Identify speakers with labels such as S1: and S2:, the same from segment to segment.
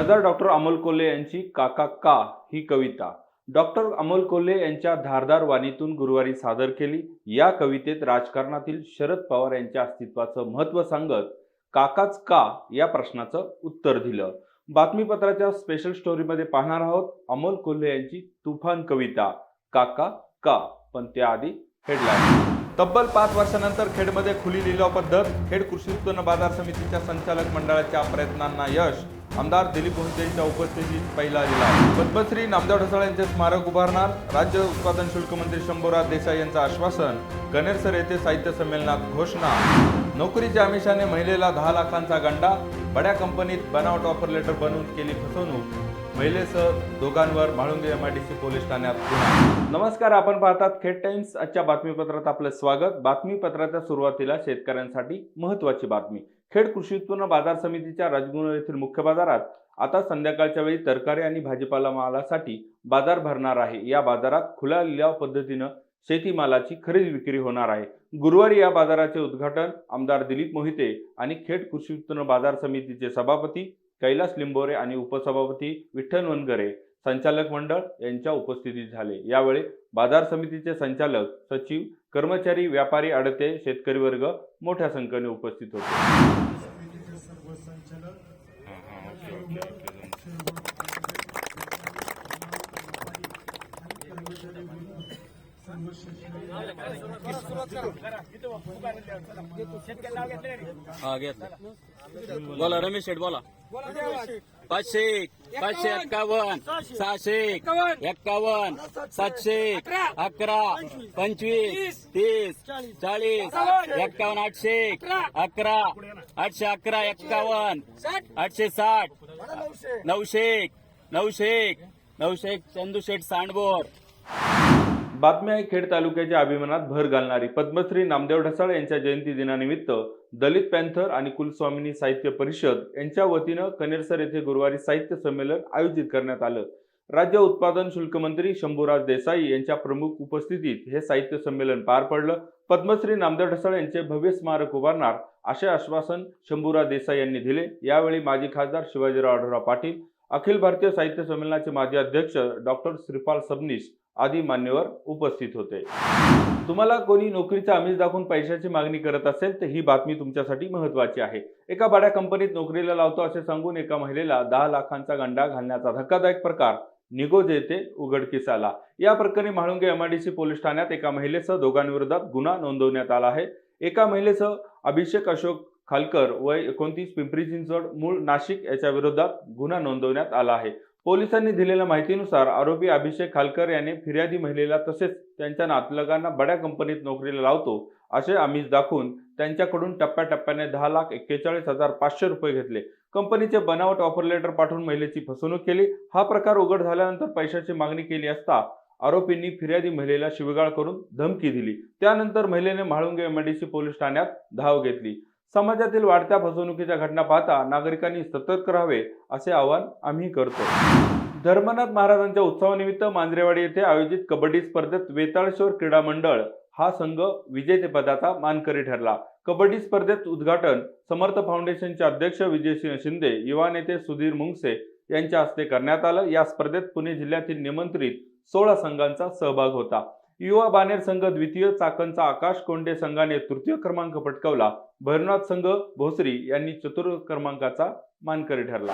S1: खासदार डॉक्टर अमोल कोल्हे यांची काका का ही कविता डॉक्टर अमोल कोल्हे यांच्या धारदार वाणीतून गुरुवारी सादर केली। या कवितेत राजकारणातील शरद पवार यांच्या अस्तित्वाचं महत्त्व सांगत काकाच का या प्रश्नाचं उत्तर दिलं। बातमीपत्राच्या स्पेशल स्टोरीमध्ये पाहणार आहोत अमोल कोल्हे यांची तुफान कविता काका का। पण त्याआधी हेडलाईन। तब्बल 5 वर्षानंतर खेडमध्ये खुली लिलाव पद्धत, खेड कृषी उत्पन्न बाजार समितीच्या संचालक मंडळाच्या प्रयत्नांना यश। आमदार दिलीप मोहिते यांच्या उपस्थितीत पहिला लिलाव। पद्मश्री नामदेव ढसाळ यांचे स्मारक उभारणार, राज्य उत्पादन शुल्क मंत्री शंभूराज देसाई यांचं आश्वासन। कनेरसर येथे साहित्य संमेलनात घोषणा। नोकरीच्या आमिषाने महिलेला 10 लाखांचा गंडा, बड्या कंपनीत बनावट ऑफर लेटर बनवून केली फसवणूक। महिलेसह दोघांवर म्हाळुंगे एमआयडीसी पोलीस ठाण्यात गुन्हा। नमस्कार, आपण पाहतात खेड टाइम्स। आजच्या बातमीपत्रात आपलं स्वागत। बातमीपत्राच्या सुरुवातीला शेतकऱ्यांसाठी महत्त्वाची बातमी। खेड कृषी उत्पन्न बाजार समितीच्या राजगुरू येथील मुख्य बाजारात आता संध्याकाळच्या वेळी तरकारी आणि भाजीपाला मालासाठी बाजार भरणार आहे। या बाजारात खुल्या लिलाव पद्धतीनं शेतीमालाची खरेदी विक्री होणार आहे। गुरुवारी या बाजाराचे उद्घाटन आमदार दिलीप मोहिते आणि खेड कृषी उत्पन्न बाजार समितीचे सभापती कैलास लिंबोरे आणि उपसभापती विठ्ठल वनगरे संचालक मंडळ यांच्या उपस्थितीत झाले। यावेळी बाजार समितीचे संचालक, सचिव, कर्मचारी, व्यापारी, आडते, शेतकरी वर्ग मोठ्या संख्येने उपस्थित होते।
S2: बोला रमेश शेठ, बोला 500, 551, 651, 700, 11, 25, 30, 40, 51, 800, 11, 811, 51, 860, 900, 900, चंदू शेठ सांडबोर।
S1: बातमी आहे खेड तालुक्याच्या अभिमानात भर घालणारी। पद्मश्री नामदेव ढसाळ यांच्या जयंती दिनानिमित्त दलित पॅन्थर आणि कुलस्वामिनी साहित्य परिषद यांच्या वतीनं कनेरसर येथे गुरुवारी साहित्य संमेलन आयोजित करण्यात आलं। राज्य उत्पादन शुल्क मंत्री शंभूराज देसाई यांच्या प्रमुख उपस्थितीत हे साहित्य संमेलन पार पडलं। पद्मश्री नामदेव ढसाळ यांचे भव्य स्मारक उभारणार असे आश्वासन शंभूराज देसाई यांनी दिले। यावेळी माजी खासदार शिवाजीराव आढळराव पाटील, अखिल भारतीय साहित्य संमेलनाचे माजी अध्यक्ष डॉक्टर श्रीपाल सबनीस आदी मान्यवर उपस्थित होते। तुम्हाला कोणी नोकरीचा आमिष दाखवून पैशाची मागणी करत असेल तर ही बातमी तुमच्यासाठी महत्त्वाची आहे। एका बड्या कंपनीत नोकरीला लावतो असे सांगून एका महिलेला 10 लाखांचा गंडा घालण्याचा धक्कादायक प्रकार निगोज येथे उघडकीस आला। या प्रकरणी म्हाळुंगे एमआयडीसी पोलीस ठाण्यात एका महिलेसह दोघांविरोधात गुन्हा नोंदवण्यात आला आहे। एका महिलेसह अभिषेक अशोक खालकर वय 29 पिंपरी चिंचवड मूळ नाशिक याच्या विरोधात गुन्हा नोंदवण्यात आला आहे। पोलिसांनी दिलेल्या माहितीनुसार आरोपी अभिषेक खालकर याने फिर्यादी महिलेला तसेच त्यांच्या नातलगांना बड्या कंपनीत नोकरीला लावतो असे आमिष दाखवून त्यांच्याकडून टप्प्याटप्प्याने 10,41,500 रुपये घेतले। कंपनीचे बनावट ऑफर लेटर पाठवून महिलेची फसवणूक केली। हा प्रकार उघड झाल्यानंतर पैशाची मागणी केली असता आरोपींनी फिर्यादी महिलेला शिवीगाळ करून धमकी दिली। त्यानंतर महिलेने म्हाळुंगे एमआयडीसी पोलीस ठाण्यात धाव घेतली। समाजातील वाढत्या फसवणुकीच्या घटना पाहता नागरिकांनी सतर्क राहावे असे आवाहन आम्ही करतो। धर्मनाथ महाराजांच्या उत्सवानिमित्त मांजरेवाडी येथे आयोजित कबड्डी स्पर्धेत वेताळेश्वर क्रीडा मंडळ हा संघ विजेतेपदाचा मानकरी ठरला। कबड्डी स्पर्धेत उद्घाटन समर्थ फाउंडेशनचे अध्यक्ष विजयसिंह शिंदे, युवा नेते सुधीर मुंगसे यांच्या हस्ते करण्यात आलं। या स्पर्धेत पुणे जिल्ह्यातील निमंत्रित 16 संघांचा सहभाग होता। युवा बानेर संघ द्वितीय, चाकणचा आकाश कोंडे संघाने तृतीय क्रमांक पटकावला। भैरवनाथ संघ भोसरी यांनी चतुर्थ क्रमांकाचा मानकरी ठरला।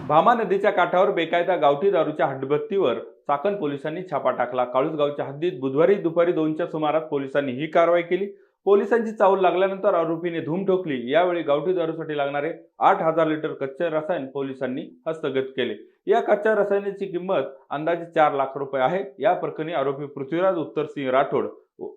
S1: भामा नदीच्या काठावर बेकायदा गावठी दारूच्या हद्दबत्तीवर चाकण पोलिसांनी छापा टाकला। काळूस गावच्या हद्दीत बुधवारी दुपारी 2च्या सुमारास पोलिसांनी ही कारवाई केली। पोलिसांची चावल लागल्यानंतर आरोपीने धूम ठोकली। यावेळी गावठी दारूसाठी लागणारे 8,000 लिटर कच्चे रसायन पोलिसांनी हस्तगत केले। या कच्च्या रसायनाची किंमत अंदाजे 4 लाख रुपये आहे। या प्रकरणी आरोपी पृथ्वीराज उत्तरसिंह राठोड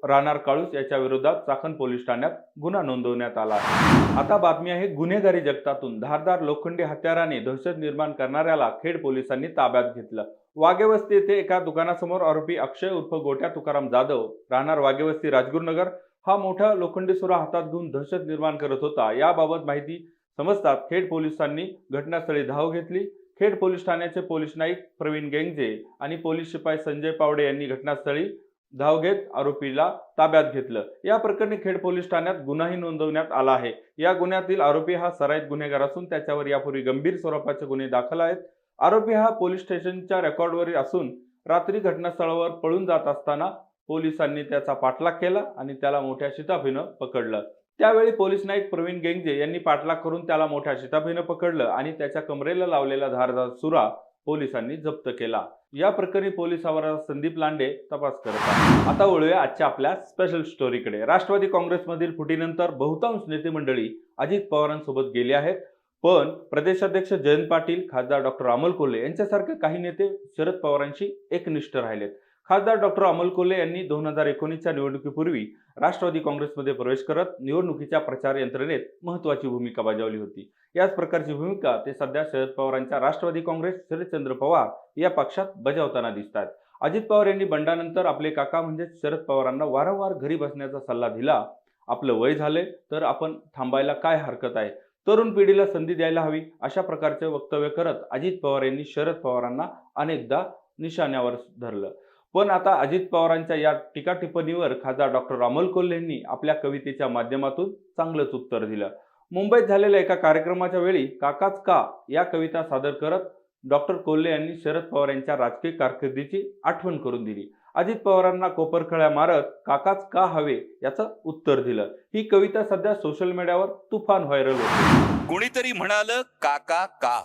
S1: राहणार काळूस याच्या विरोधात चाकण पोलीस ठाण्यात गुन्हा नोंदवण्यात आला आहे। आता बातमी आहे गुन्हेगारी जगतातून। धारदार लोखंडी हत्याराने दहशत निर्माण करणाऱ्याला खेड पोलिसांनी ताब्यात घेतलं। वाघेवस्ती येथे एका दुकानासमोर आरोपी अक्षय उर्फ गोट्या तुकाराम जाधव राहणार वाघेवस्ती राजगुरुनगर हा मोठा लोखंडी सुरा हातात घेऊन दहशत निर्माण करत होता। याबाबत माहिती समजताच खेड पोलिसांनी घटनास्थळी धाव घेतली। खेड पोलीस ठाण्याचे पोलीस नाईक प्रवीण गेंगजे आणि पोलीस शिपाई संजय पावडे यांनी घटनास्थळी धाव घेत आरोपीला ताब्यात घेतलं। या प्रकरणी खेड पोलीस ठाण्यात गुन्हाही नोंदवण्यात आला आहे। या गुन्ह्यातील आरोपी हा सराईत गुन्हेगार असून त्याच्यावर यापूर्वी गंभीर स्वरूपाचे गुन्हे दाखल आहेत। आरोपी हा पोलीस स्टेशनच्या रेकॉर्डवर असून रात्री घटनास्थळावर पळून जात असताना पोलिसांनी त्याचा पाठलाग केला आणि त्याला मोठ्या शिताफीनं पकडलं। त्यावेळी पोलीस नाईक प्रवीण गेंगजे यांनी पाठलाग करून त्याला मोठ्या शिताफीनं पकडलं आणि त्याच्या कमरेला लावलेला धारदार सुरा पोलिसांनी जप्त केला। या प्रकरणी पोलीस हवालदार संदीप लांडे तपास करत आहेत। आता वळूया आजच्या आपल्या स्पेशल स्टोरीकडे। राष्ट्रवादी काँग्रेसमधील फुटीनंतर बहुतांश नेते मंडळी अजित पवारांसोबत गेले आहेत, पण प्रदेशाध्यक्ष जयंत पाटील, खासदार डॉक्टर अमोल कोल्हे यांच्यासारखे काही नेते शरद पवारांशी एकनिष्ठ राहिलेत। खासदार डॉक्टर अमोल कोल्हे यांनी 2019च्या निवडणुकीपूर्वी राष्ट्रवादी काँग्रेसमध्ये प्रवेश करत निवडणुकीच्या प्रचार यंत्रणेत महत्त्वाची भूमिका बजावली होती। याच प्रकारची भूमिका ते सध्या शरद पवारांच्या राष्ट्रवादी काँग्रेस शरदचंद्र पवार या पक्षात बजावताना दिसतात। अजित पवार यांनी बंडानंतर आपले काका म्हणजे शरद पवारांना वारंवार घरी बसण्याचा सल्ला दिला। आपलं वय झाले तर आपण थांबायला काय हरकत आहे, तरुण पिढीला संधी द्यायला हवी, अशा प्रकारचे वक्तव्य करत अजित पवार यांनी शरद पवारांना अनेकदा निशाण्यावर धरलं। पण आता अजित पवारांच्या या टीका टिप्पणीवर खासदार डॉक्टर अमोल कोल्हे यांनी आपल्या कवितेच्या माध्यमातून चांगलंच उत्तर दिलं। मुंबईत झालेल्या एका कार्यक्रमाच्या वेळी काकाच का या कविता सादर करत डॉक्टर कोल्हे यांनी शरद पवार यांच्या राजकीय कारकिर्दीची आठवण करून दिली। अजित पवारांना कोपरखळ्या मारत काकाच का हवे याचं उत्तर दिलं। ही कविता सध्या सोशल मीडियावर तुफान व्हायरल होते।
S3: कोणीतरी म्हणालं काका का,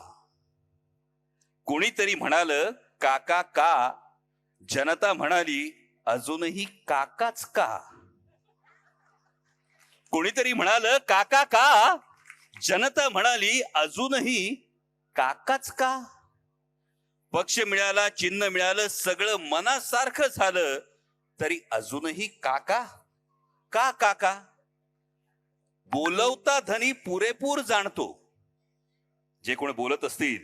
S3: कोणीतरी म्हणालं काका का, जनता म्हणाली अजूनही काकाच का। कोणीतरी म्हणालं काका का, जनता म्हणाली अजूनही काकाच का। पक्ष मिळाला, चिन्ह मिळालं, सगळं मनासारखं झालं, तरी अजूनही काका का काका। बोलवता धनी पुरेपूर जाणतो, जे कोण बोलत असतील,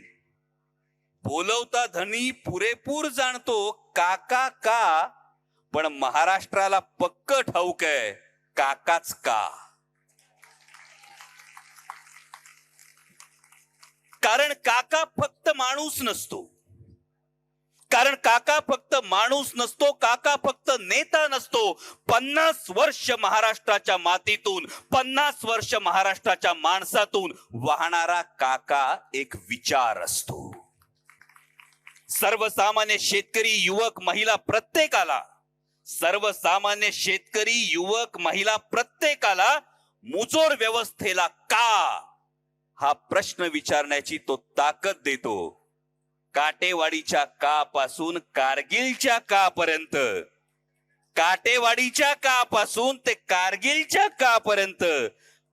S3: बोलवता धनी पुरेपूर जाणतो काका का, पण महाराष्ट्राला पक्क ठाऊक आहे काकाच का। कारण काका फक्त माणूस नसतो, कारण काका फक्त माणूस नसतो, काका फक्त नेता नसतो। 50 वर्ष महाराष्ट्राच्या मातीतून, 50 वर्ष महाराष्ट्राच्या माणसातून वाहणारा काका एक विचार असतो। सर्वसामान्य शेतकरी, युवक, महिला प्रत्येकाला, सर्वसामान्य शेतकरी, युवक, महिला प्रत्येकाला मुजोर व्यवस्थेला का हा प्रश्न विचारण्याची तो ताकद देतो। काटेवाडीच्या का पासून कारगिलच्या का पर्यंत, काटेवाडीच्या का पासून ते कारगिलच्या का पर्यंत,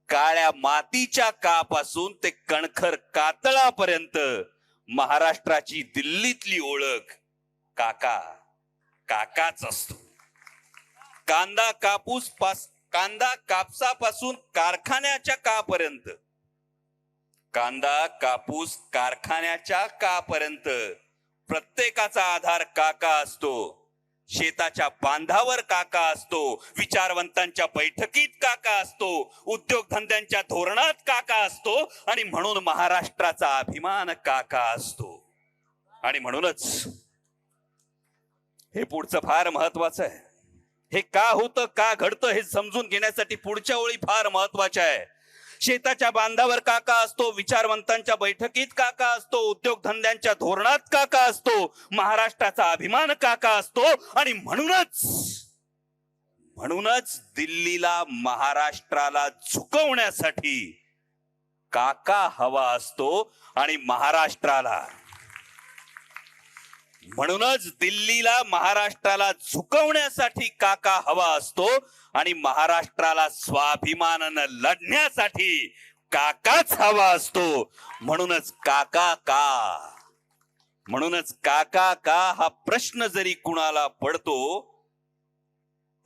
S3: काळ्या मातीच्या का पासून ते कणखर कातळापर्यंत महाराष्ट्राची दिल्लीतली ओळख काका काकाच असतो। कांदा कांदा कापसापासून कारखान्याच्या कापर्यंत, कांदा कापूस कारखान्याच्या कापर्यंत प्रत्येकाचा आधार काका असतो। शेताच्या बांधावर काका असतो, विचारवंतांच्या बैठकीत काका असतो, उद्योगधंद्यांच्या धोरणात काका असतो, आणि म्हणून महाराष्ट्राचा अभिमान काका असतो। आणि म्हणूनच हे पुढचं फार महत्वाचं आहे। हे का होतं, का घडतं हे समजून घेण्यासाठी पुढच्या ओळी फार महत्वाच्या आहे। शेताच्या बांधावर काका असतो, विचारवंतांच्या बैठकीत काका असतो, उद्योगधंद्यांच्या धोरणात काका असतो, महाराष्ट्राचा अभिमान काका असतो। आणि म्हणूनच दिल्लीला महाराष्ट्राला झुकवण्यासाठी काका हवा असतो, आणि महाराष्ट्राला, म्हणूनच दिल्लीला महाराष्ट्राला झुकवण्यासाठी काका हवा असतो, आणि महाराष्ट्राला स्वाभिमानानं लढण्यासाठी काकाच हवा असतो। म्हणूनच काका का, म्हणूनच काका का हा प्रश्न जरी कुणाला पडतो,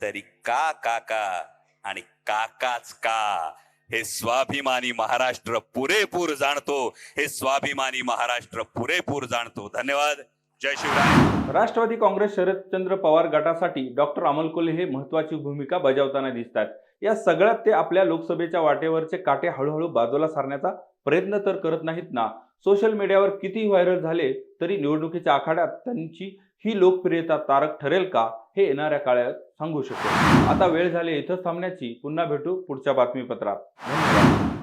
S3: तरी का काका आणि काकाच का हे स्वाभिमानी महाराष्ट्र पुरेपूर जाणतो, हे स्वाभिमानी महाराष्ट्र पुरेपूर जाणतो। धन्यवाद। जय शिवराय।
S1: राष्ट्रवादी काँग्रेस शरदचंद्र पवार गटासाठी डॉक्टर अमोल कोल्हे हे महत्त्वाची भूमिका बजावताना दिसतात। या सगळ्यात ते आपल्या लोकसभेच्या वाटेवरचे काटे हळूहळू बाजूला सारण्याचा प्रयत्न तर करत नाहीत ना। सोशल मीडियावर किती व्हायरल झाले तरी निवडणुकीच्या आखाड्यात त्यांची ही लोकप्रियता तारक ठरेल का हे येणाऱ्या काळात सांगू शकेल. आता वेळ झाली इथंच थांबण्याची. पुन्हा भेटू पुढच्या बातमीपत्रात. धन्यवाद.